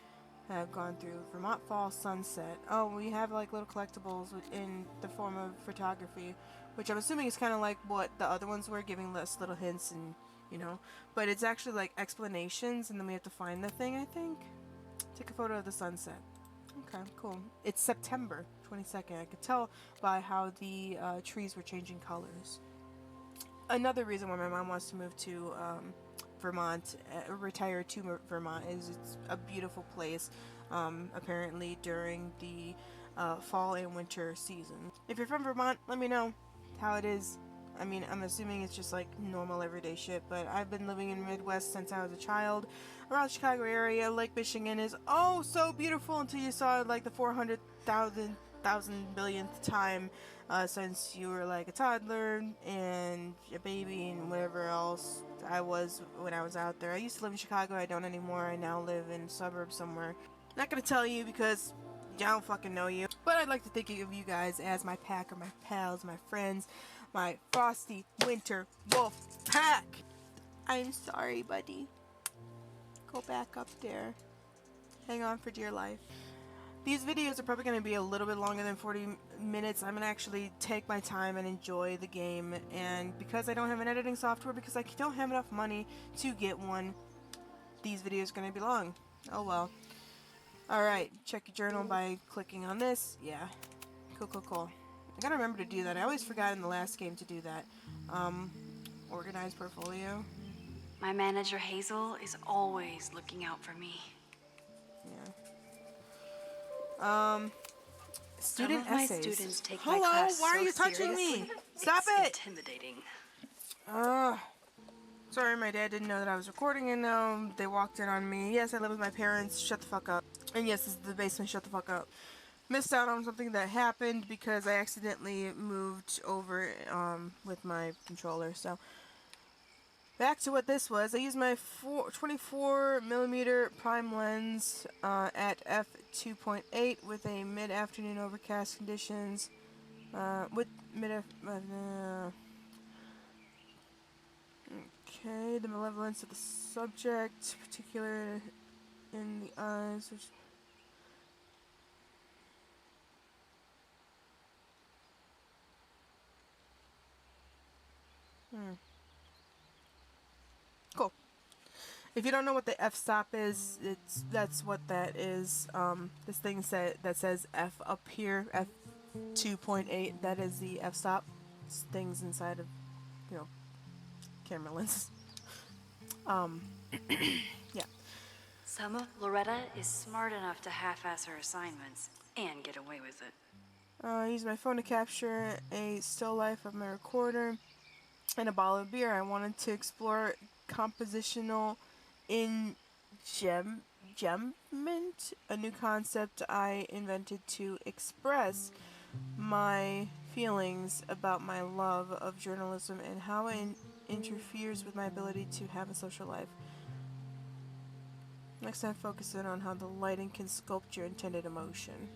have gone through. Vermont Fall Sunset. Oh, we have like little collectibles in the form of photography, which I'm assuming is kind of like what the other ones were, giving us little hints and, you know, but it's actually like explanations, and then we have to find the thing, I think. Take a photo of the sunset. Okay, cool. It's September 22nd. I could tell by how the trees were changing colors. Another reason why my mom wants to move to Vermont, retire to Vermont, is it's a beautiful place. apparently during the fall and winter season. If you're from Vermont, let me know how it is. I mean, I'm assuming it's just like normal everyday shit, but I've been living in the Midwest since I was a child. Around the Chicago area, Lake Michigan is oh so beautiful until you saw it like the 400,000 billionth time since you were like a toddler and a baby and whatever else I was when I was out there. I used to live in Chicago, I don't anymore. I now live in suburbs somewhere. Not gonna tell you because I don't fucking know you. But I'd like to think of you guys as my pack or my pals, my friends, my Frosty Winter Wolf pack. I'm sorry, buddy. Go back up there. Hang on for dear life. These videos are probably going to be a little bit longer than 40 minutes. I'm going to actually take my time and enjoy the game. And because I don't have an editing software, because I don't have enough money to get one, these videos are going to be long. Oh well. Alright, check your journal by clicking on this. Yeah. Cool. I gotta remember to do that. I always forgot in the last game to do that. Organize portfolio. My manager Hazel is always looking out for me. Yeah. Student Some of my essays. students take Hello, my class why are so you touching me? seriously, Stop it's it! intimidating. Sorry, my dad didn't know that I was recording and they walked in on me. Yes, I live with my parents. Shut the fuck up. And yes, this is the basement. Shut the fuck up. Missed out on something that happened because I accidentally moved over with my controller. So back to what this was. I used my 24mm prime lens at f2.8 with a mid-afternoon overcast conditions. Okay, the malevolence of the subject, particular in the eyes. Cool. If you don't know what the f-stop is, that's what that is. This thing that says f up here, f2.8, that is the f-stop. It's things inside of, camera lenses. Yeah. Loretta is smart enough to half-ass her assignments and get away with it. I used my phone to capture a still life of my recorder and a bottle of beer. I wanted to explore compositional enjambment, a new concept I invented to express my feelings about my love of journalism and how it interferes with my ability to have a social life. Next time, focus in on how the lighting can sculpt your intended emotion.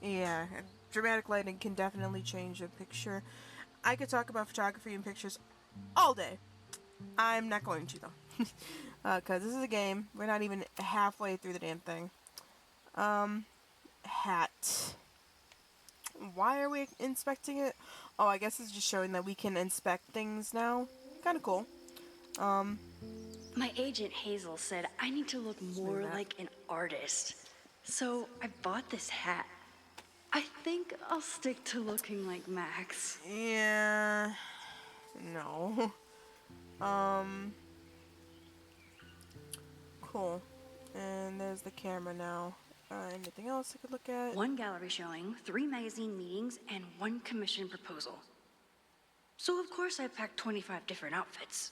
Yeah, dramatic lighting can definitely change a picture. I could talk about photography and pictures all day. I'm not going to, though. Because this is a game. We're not even halfway through the damn thing. Hat. Why are we inspecting it? Oh, I guess it's just showing that we can inspect things now. Kind of cool. My agent Hazel said I need to look more like an artist. So I bought this hat. I think I'll stick to looking like Max. Yeah. No. Cool. And there's the camera now. Anything else I could look at? One gallery showing, 3 magazine meetings, and 1 commission proposal. So of course I packed 25 different outfits.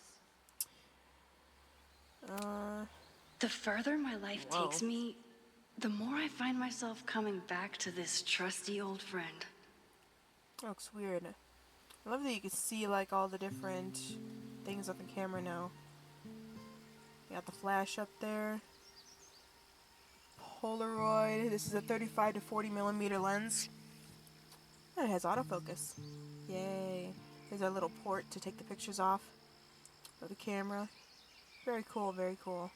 The further my life takes me, the more I find myself coming back to this trusty old friend. That looks weird. I love that you can see like all the different things on the camera now. You got the flash up there. Polaroid. This is a 35 to 40mm lens. And it has autofocus. Yay. There's a little port to take the pictures off of the camera. Very cool, very cool.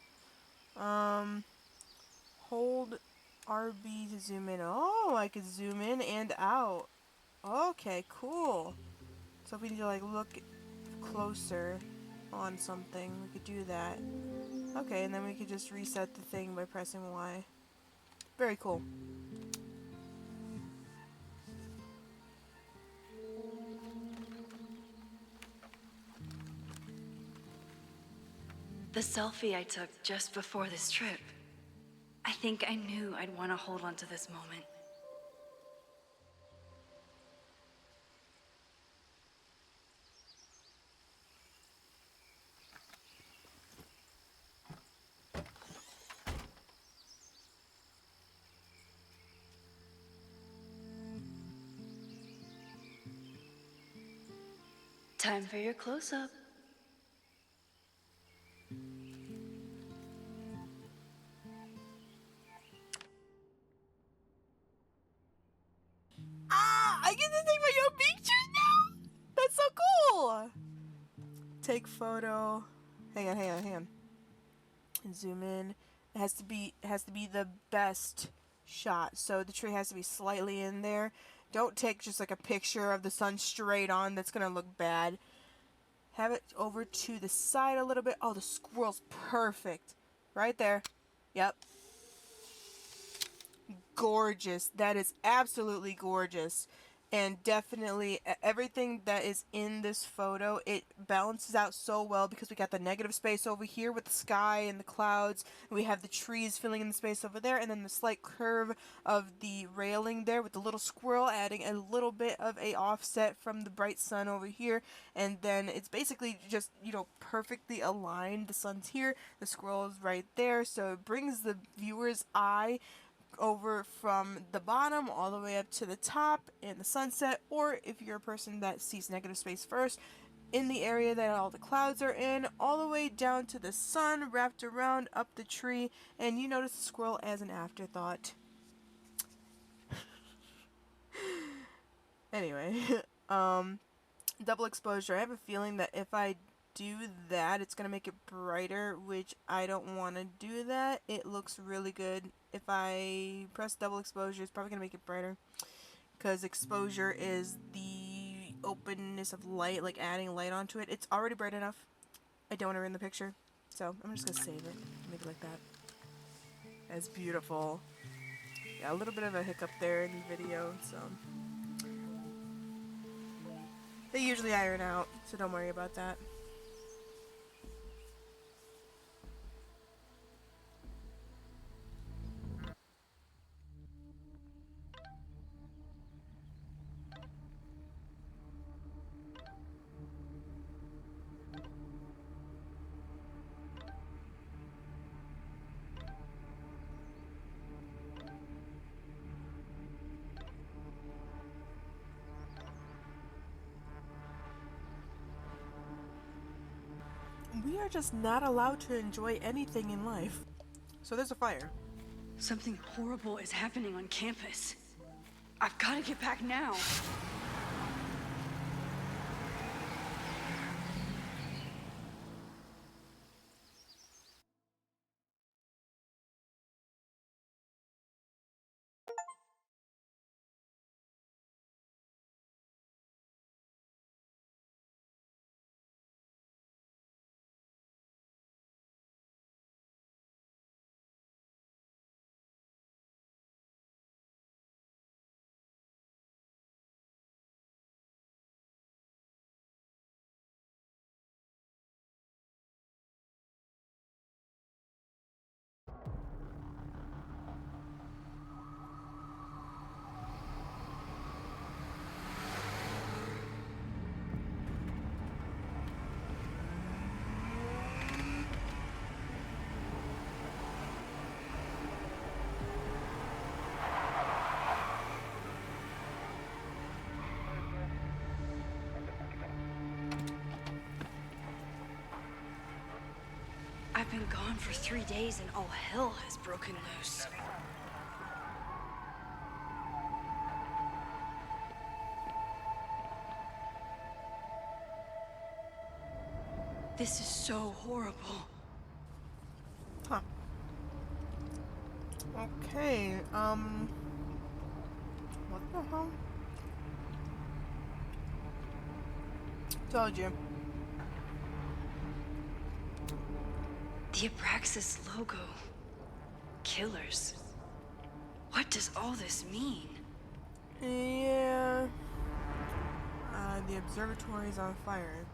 Hold RB to zoom in. Oh, I could zoom in and out. Okay, cool. So if we need to like look closer on something, we could do that. Okay, and then we could just reset the thing by pressing Y. Very cool. The selfie I took just before this trip. I I think I knew I'd want to hold on to this moment. Time for your close-up. Ah, I get to take my own pictures now. That's so cool. Take photo. Hang on. And zoom in. It has to be the best shot. So the tree has to be slightly in there. Don't take just like a picture of the sun straight on. That's gonna look bad. Have it over to the side a little bit. Oh, the squirrel's perfect. Right there. Yep. Gorgeous. That is absolutely gorgeous. And definitely everything that is in this photo, it balances out so well because we got the negative space over here with the sky and the clouds. And we have the trees filling in the space over there, and then the slight curve of the railing there with the little squirrel adding a little bit of a offset from the bright sun over here. And then it's basically just, you know, perfectly aligned. The sun's here, the squirrel is right there, so it brings the viewer's eye over from the bottom all the way up to the top in the sunset, or if you're a person that sees negative space first, in the area that all the clouds are in, all the way down to the sun wrapped around up the tree, and you notice the squirrel as an afterthought. Anyway, double exposure. I have a feeling that if I do that, it's gonna make it brighter, which I don't want to do that. It looks really good. If I press double exposure, it's probably gonna make it brighter, because exposure is the openness of light, like adding light onto it. It's already bright enough. I don't want to ruin the picture, so I'm just gonna save it, make it like that. That's beautiful. Yeah, a little bit of a hiccup there in the video, so they usually iron out, so don't worry about that. We are just not allowed to enjoy anything in life. So there's a fire. Something horrible is happening on campus. I've got to get back now. I've been gone for 3 days and all hell has broken loose. This is so horrible. Huh. Okay, what the hell? Told you. The Abraxas logo. Killers. What does all this mean? Yeah. The observatory is on fire.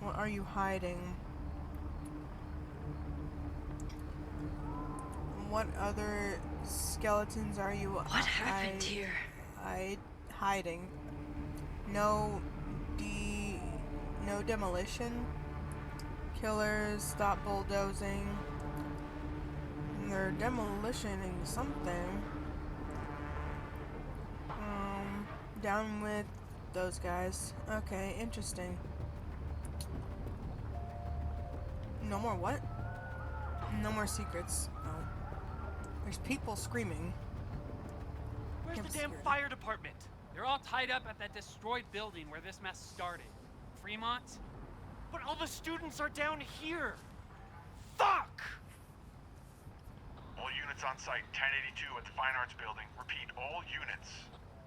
What are you hiding? What other skeletons are you? What happened here? Hiding. No demolition. Killers, stop bulldozing. They're demolitioning something. Down with those guys. Okay, interesting. No more what? No more secrets. Oh. There's people screaming. Where's the damn fire department? They're all tied up at that destroyed building where this mess started. Fremont? But all the students are down here! Fuck! All units on site, 1082 at the Fine Arts Building. Repeat, all units.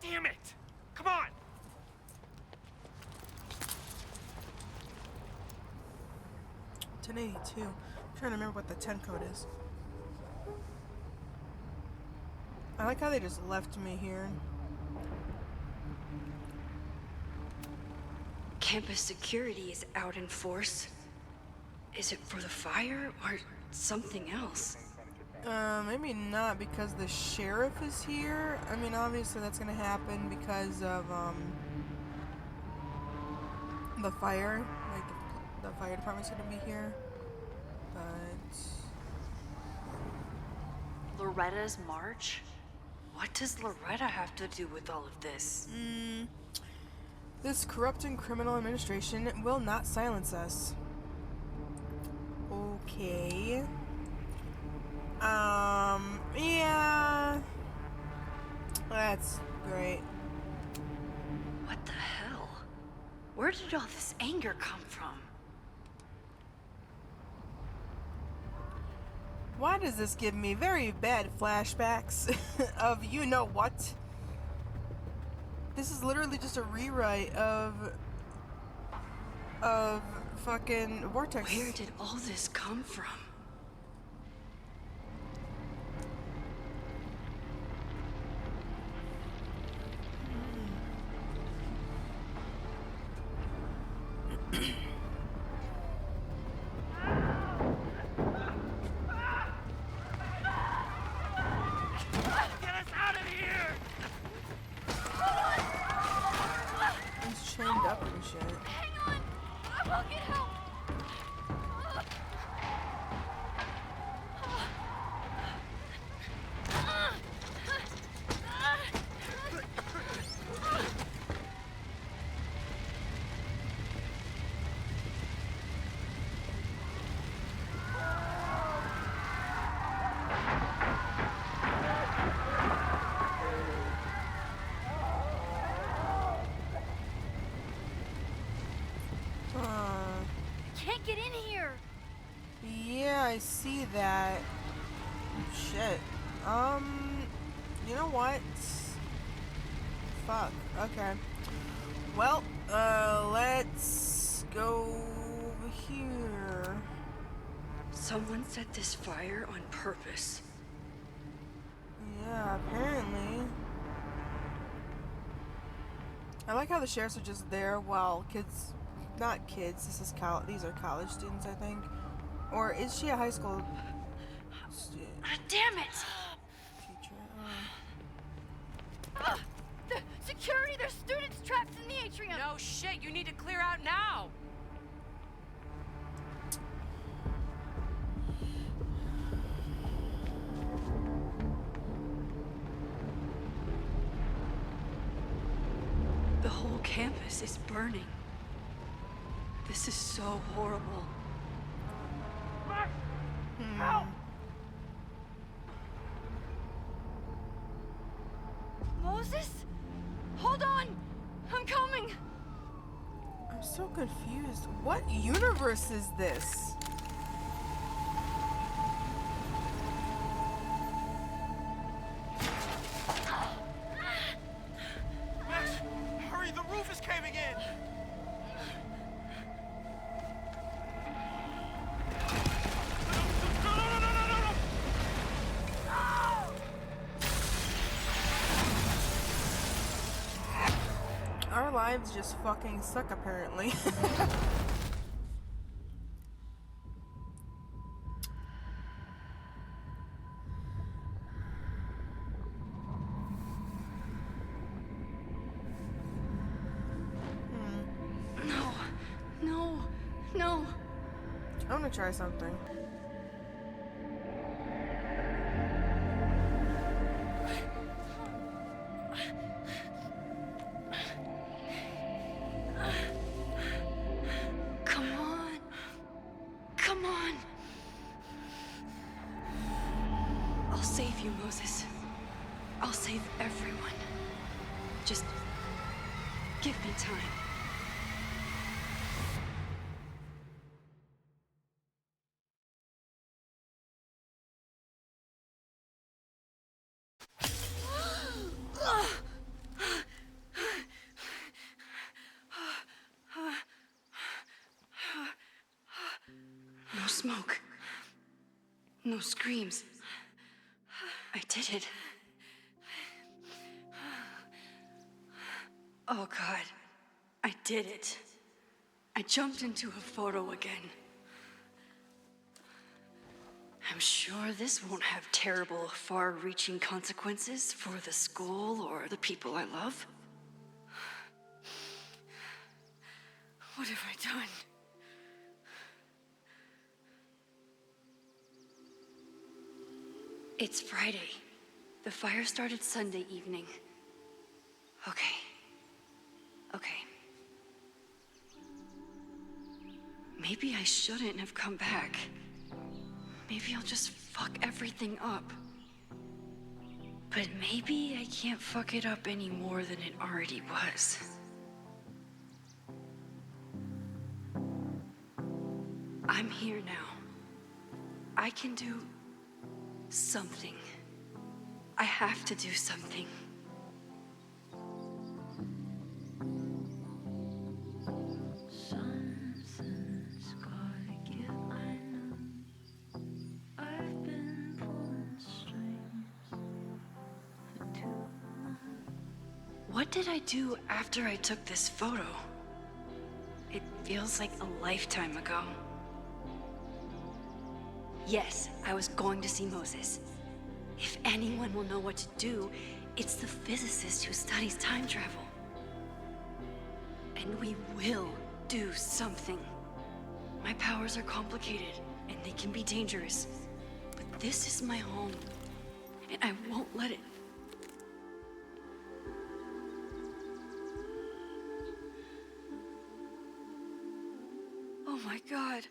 Damn it! Come on! $10.82. I'm trying to remember what the 10 code is. I like how they just left me here. Campus security is out in force. Is it for the fire or something else? Maybe not because the sheriff is here. I mean, obviously that's gonna happen because of, the fire. Like, the fire department's gonna be here. But... Loretta's march? What does Loretta have to do with all of this? This corrupt and criminal administration will not silence us. Okay. Yeah. That's great. What the hell? Where did all this anger come from? Why does this give me very bad flashbacks of you know what? This is literally just a rewrite of fucking Vortex. Where did all this come from? Chained up and shit. Hang on! I will get help! Can't get in here! Yeah, I see that. Shit. You know what? Fuck. Okay. Well, let's go over here. Someone set this fire on purpose. Yeah, apparently. I like how the sheriffs are just there while kids, not kids, these are college students, I think. Or is she a high school student? Damn it! Teacher? The security! There's students trapped in the atrium! No shit, you need to clear out now! The whole campus is burning. This is so horrible. Help! Moses? Hold on! I'm coming! I'm so confused. What universe is this? Max, hurry, the roof is caving in! Our lives just fucking suck, apparently. want to try something. Come on. Come on. I'll save you, Moses. I'll save everyone. Just give me time. No smoke. No screams. I did it. Oh God, I did it. I jumped into a photo again. I'm sure this won't have terrible, far-reaching consequences for the school or the people I love. What have I done? It's Friday. The fire started Sunday evening. Okay. Maybe I shouldn't have come back. Maybe I'll just fuck everything up. But maybe I can't fuck it up any more than it already was. I'm here now. I can do something. I have to do something. Something's gotta give, I know. I've been pulling strings for too long. What did I do after I took this photo? It feels like a lifetime ago. Yes, I was going to see Moses. If anyone will know what to do, it's the physicist who studies time travel. And we will do something. My powers are complicated, and they can be dangerous. But this is my home, and I won't let it. Oh my God.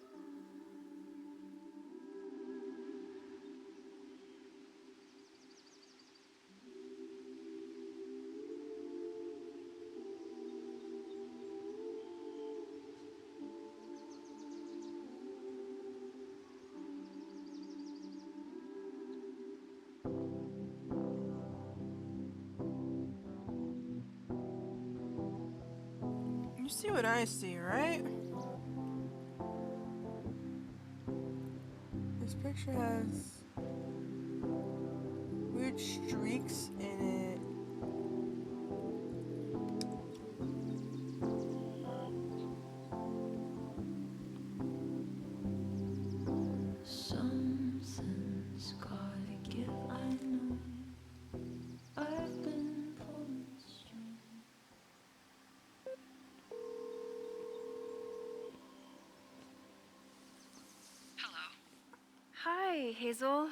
You see what I see, right? This picture has weird streaks in it. Something's gotta give, I know. I've been pulling strings. Hello. Hi, Hazel.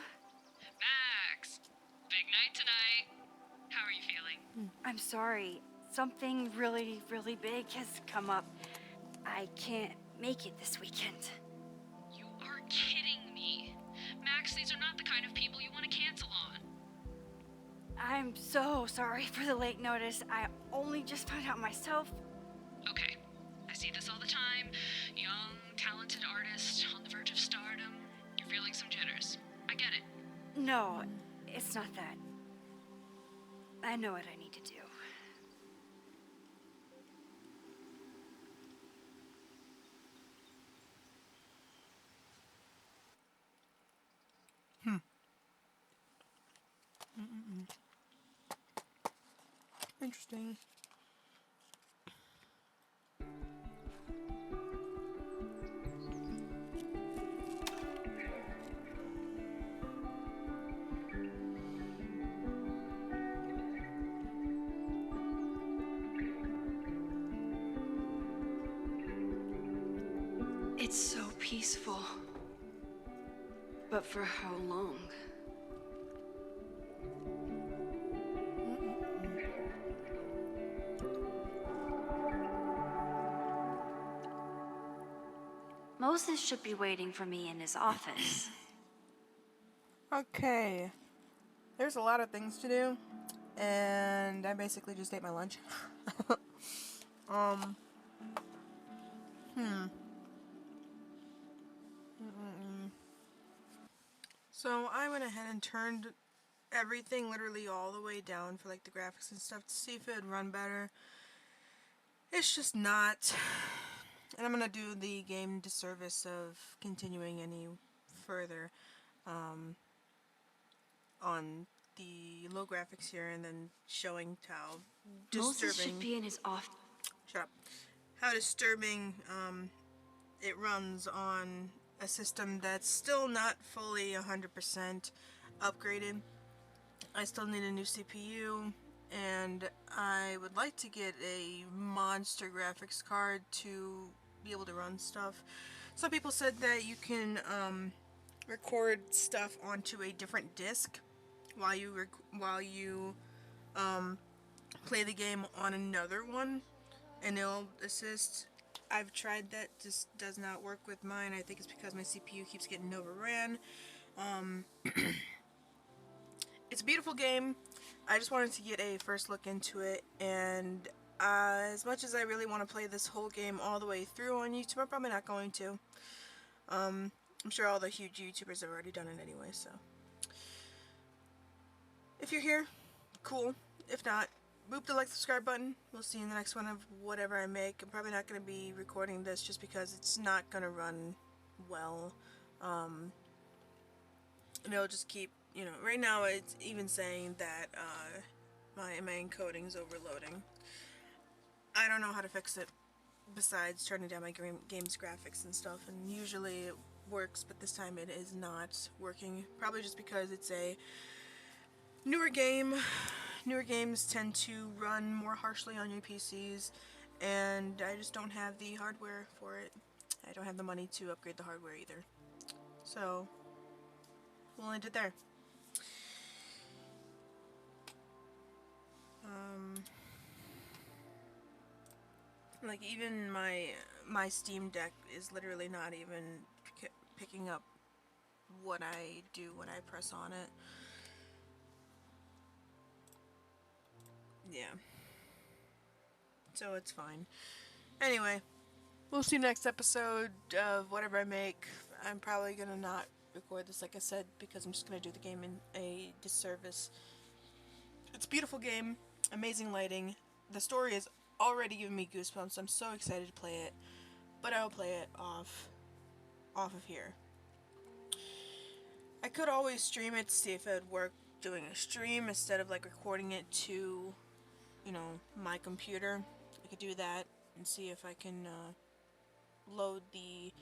Max! Big night tonight. How are you feeling? I'm sorry. Something really, really big has come up. I can't make it this weekend. You are kidding me. Max, these are not the kind of people you want to cancel on. I'm so sorry for the late notice. I only just found out myself. Okay. I see this all the time. Young, talented artist on the verge of stardom. You're feeling some jitters. I get it. No, it's not that. I know what I need to do. Interesting. It's so peaceful. But for how long? Moses should be waiting for me in his office. Okay. There's a lot of things to do, and I basically just ate my lunch. um. So I went ahead and turned everything literally all the way down for like the graphics and stuff to see if it would run better. It's just not. And I'm gonna do the game disservice of continuing any further on the low graphics here and then showing how Moses disturbing. should be in his office. Shut up. How disturbing it runs on a system that's still not fully 100% upgraded. I still need a new CPU, and I would like to get a monster graphics card to be able to run stuff. Some people said that you can record stuff onto a different disc while you play the game on another one, and it'll assist. I've tried that, just does not work with mine. I think it's because my CPU keeps getting overran. It's a beautiful game. I just wanted to get a first look into it, and as much as I really want to play this whole game all the way through on YouTube, I'm probably not going to. I'm sure all the huge YouTubers have already done it anyway, so. If you're here, cool. If not, boop the like, subscribe button. We'll see you in the next one of whatever I make. I'm probably not going to be recording this just because it's not going to run well. And it'll just keep, you know, right now it's even saying that my encoding's overloading. I don't know how to fix it besides turning down my game's graphics and stuff, and usually it works, but this time it is not working. Probably just because it's a newer game. Newer games tend to run more harshly on your PCs, and I just don't have the hardware for it. I don't have the money to upgrade the hardware either. So, we'll end it there. Like, even my Steam Deck is literally not even picking up what I do when I press on it. Yeah. So it's fine. Anyway, we'll see next episode of whatever I make. I'm probably gonna not record this, like I said, because I'm just gonna do the game in a disservice. It's a beautiful game, amazing lighting. The story is already giving me goosebumps. I'm so excited to play it, but I'll play it off of here. I could always stream it to see if it would work doing a stream instead of like recording it to, you know, my computer. I could do that and see if I can load the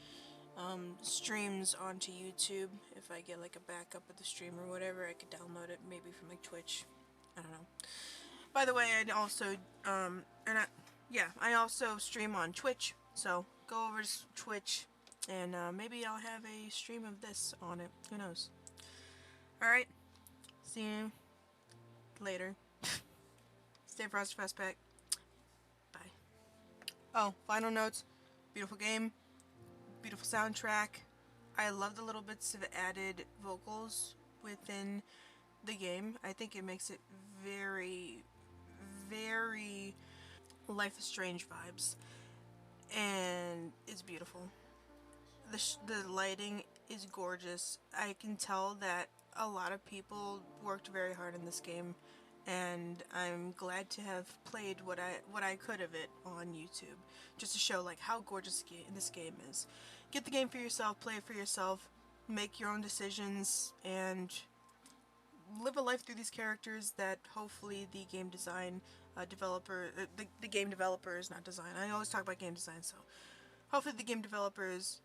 streams onto YouTube. If I get like a backup of the stream or whatever, I could download it maybe from like Twitch. I don't know. By the way, I also I also stream on Twitch, so go over to Twitch and maybe I'll have a stream of this on it. Who knows? Alright, see you later. Stay Frosty Fastpack. Bye. Oh, final notes. Beautiful game. Beautiful soundtrack. I love the little bits of added vocals within the game. I think it makes it very, very Life is Strange vibes. And it's beautiful. The lighting is gorgeous. I can tell that a lot of people worked very hard in this game, and I'm glad to have played what I could of it on YouTube, just to show like how gorgeous this game is. Get the game for yourself, play it for yourself, make your own decisions, and live a life through these characters that hopefully the game design the game developers, not design. I always talk about game design, so hopefully the game developers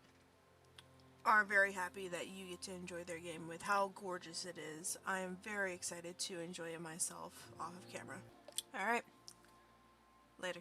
are very happy that you get to enjoy their game with how gorgeous it is. I am very excited to enjoy it myself off of camera. Alright, later.